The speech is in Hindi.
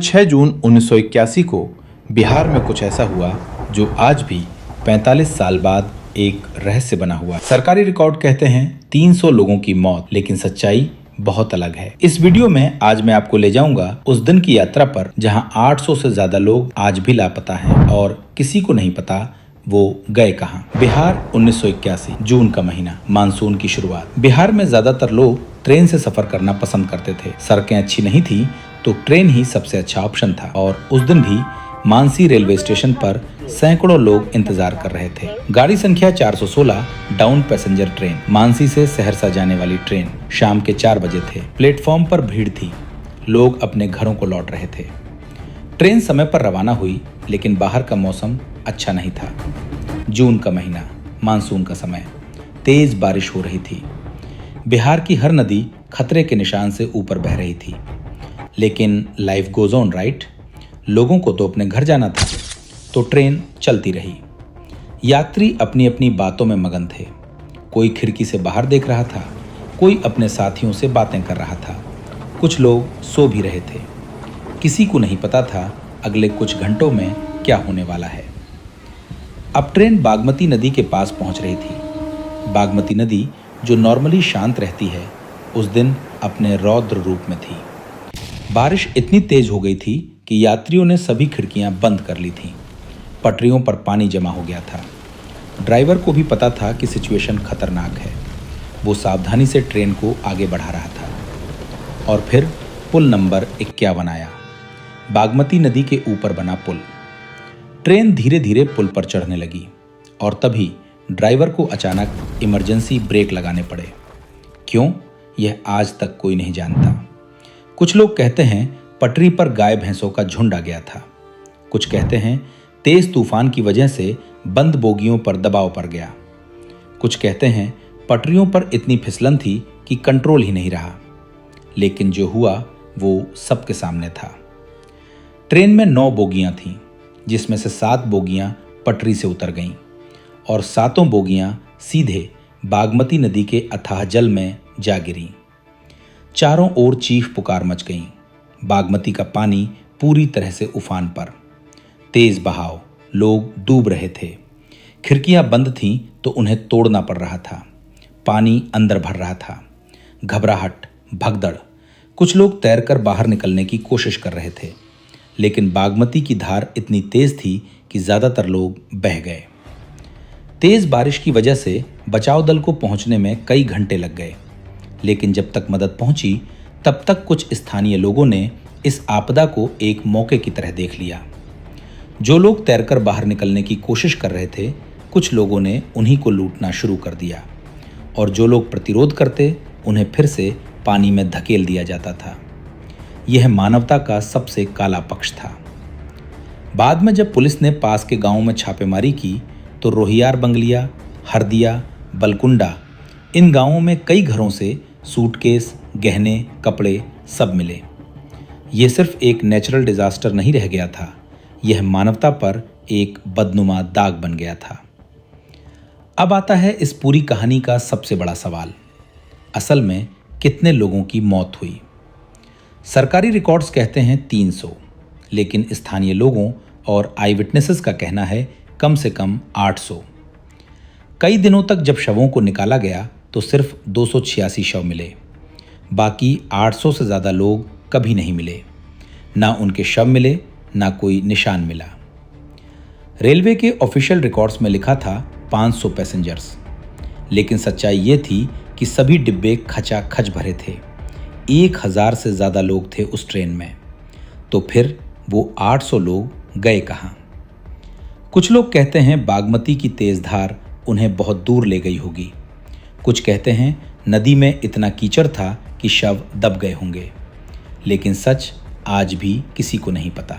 6 जून 1981 को बिहार में कुछ ऐसा हुआ जो आज भी 45 साल बाद एक रहस्य बना हुआ है। सरकारी रिकॉर्ड कहते हैं 300 लोगों की मौत, लेकिन सच्चाई बहुत अलग है। इस वीडियो में आज मैं आपको ले जाऊंगा उस दिन की यात्रा पर जहां 800 से ज्यादा लोग आज भी लापता हैं और किसी को नहीं पता वो गए कहां। बिहार 1981 जून का महीना, मानसून की शुरुआत। बिहार में ज्यादातर लोग ट्रेन से सफर करना पसंद करते थे। सड़कें अच्छी नहीं थी तो ट्रेन ही सबसे अच्छा ऑप्शन था और उस दिन भी मानसी रेलवे स्टेशन पर सैकड़ों लोग इंतजार कर रहे थे। गाड़ी संख्या 416 डाउन पैसेंजर ट्रेन, मानसी से सहरसा जाने वाली ट्रेन। शाम के 4 बजे थे। प्लेटफॉर्म पर भीड़ थी, लोग अपने घरों को लौट रहे थे। ट्रेन समय पर रवाना हुई, लेकिन बाहर का मौसम अच्छा नहीं था। जून का महीना, मानसून का समय, तेज बारिश हो रही थी। बिहार की हर नदी खतरे के निशान से ऊपर बह रही थी, लेकिन लाइफ गोज ऑन, राइट। लोगों को तो अपने घर जाना था, तो ट्रेन चलती रही। यात्री अपनी अपनी बातों में मगन थे। कोई खिड़की से बाहर देख रहा था, कोई अपने साथियों से बातें कर रहा था। कुछ लोग सो भी रहे थे। किसी को नहीं पता था अगले कुछ घंटों में क्या होने वाला है। अब ट्रेन बागमती नदी के पास पहुंच रही थी। बागमती नदी, जो नॉर्मली शांत रहती है, उस दिन अपने रौद्र रूप में थी। बारिश इतनी तेज हो गई थी कि यात्रियों ने सभी खिड़कियां बंद कर ली थीं। पटरियों पर पानी जमा हो गया था। ड्राइवर को भी पता था कि सिचुएशन खतरनाक है। वो सावधानी से ट्रेन को आगे बढ़ा रहा था। और फिर पुल नंबर 51 आया। बागमती नदी के ऊपर बना पुल। ट्रेन धीरे धीरे पुल पर चढ़ने लगी और तभी ड्राइवर को अचानक इमरजेंसी ब्रेक लगाने पड़े। क्यों, यह आज तक कोई नहीं जानता। कुछ लोग कहते हैं पटरी पर गाय भैंसों का झुंड आ गया था। कुछ कहते हैं तेज तूफान की वजह से बंद बोगियों पर दबाव पड़ गया। कुछ कहते हैं पटरियों पर इतनी फिसलन थी कि कंट्रोल ही नहीं रहा। लेकिन जो हुआ वो सबके सामने था। ट्रेन में 9 बोगियां थीं, जिसमें से 7 बोगियां पटरी से उतर गईं और 7 बोगियां सीधे बागमती नदी के अथाह जल में जा गिरीं। चारों ओर चीख पुकार मच गई। बागमती का पानी पूरी तरह से उफान पर। तेज बहाव, लोग डूब रहे थे। खिड़कियां बंद थीं तो उन्हें तोड़ना पड़ रहा था। पानी अंदर भर रहा था। घबराहट, भगदड़। कुछ लोग तैरकर बाहर निकलने की कोशिश कर रहे थे, लेकिन बागमती की धार इतनी तेज थी कि ज्यादातर लोग बह गए। तेज बारिश की वजह से बचाव दल को पहुंचने में कई घंटे लग गए, लेकिन जब तक मदद पहुंची तब तक कुछ स्थानीय लोगों ने इस आपदा को एक मौके की तरह देख लिया। जो लोग तैरकर बाहर निकलने की कोशिश कर रहे थे, कुछ लोगों ने उन्हीं को लूटना शुरू कर दिया और जो लोग प्रतिरोध करते उन्हें फिर से पानी में धकेल दिया जाता था। यह मानवता का सबसे काला पक्ष था। बाद में जब पुलिस ने पास के गांवों में छापेमारी की तो रोहियार बंगलिया, हरदिया, बलकुंडा, इन गांवों में कई घरों से सूटकेस, गहने, कपड़े सब मिले। यह सिर्फ एक नेचुरल डिजास्टर नहीं रह गया था, यह मानवता पर एक बदनुमा दाग बन गया था। अब आता है इस पूरी कहानी का सबसे बड़ा सवाल। असल में कितने लोगों की मौत हुई? सरकारी रिकॉर्ड्स कहते हैं 300, लेकिन स्थानीय लोगों और आई विटनेसेस का कहना है कम से कम 800। कई दिनों तक जब शवों को निकाला गया तो सिर्फ 286 शव मिले। बाकी 800 से ज़्यादा लोग कभी नहीं मिले। ना उनके शव मिले, ना कोई निशान मिला। रेलवे के ऑफिशियल रिकॉर्ड्स में लिखा था 500 पैसेंजर्स, लेकिन सच्चाई ये थी कि सभी डिब्बे खचाखच भरे थे। 1000 से ज़्यादा लोग थे उस ट्रेन में। तो फिर वो 800 लोग गए कहाँ? कुछ लोग कहते हैं बागमती की तेज धार उन्हें बहुत दूर ले गई होगी। कुछ कहते हैं नदी में इतना कीचड़ था कि शव दब गए होंगे। लेकिन सच आज भी किसी को नहीं पता।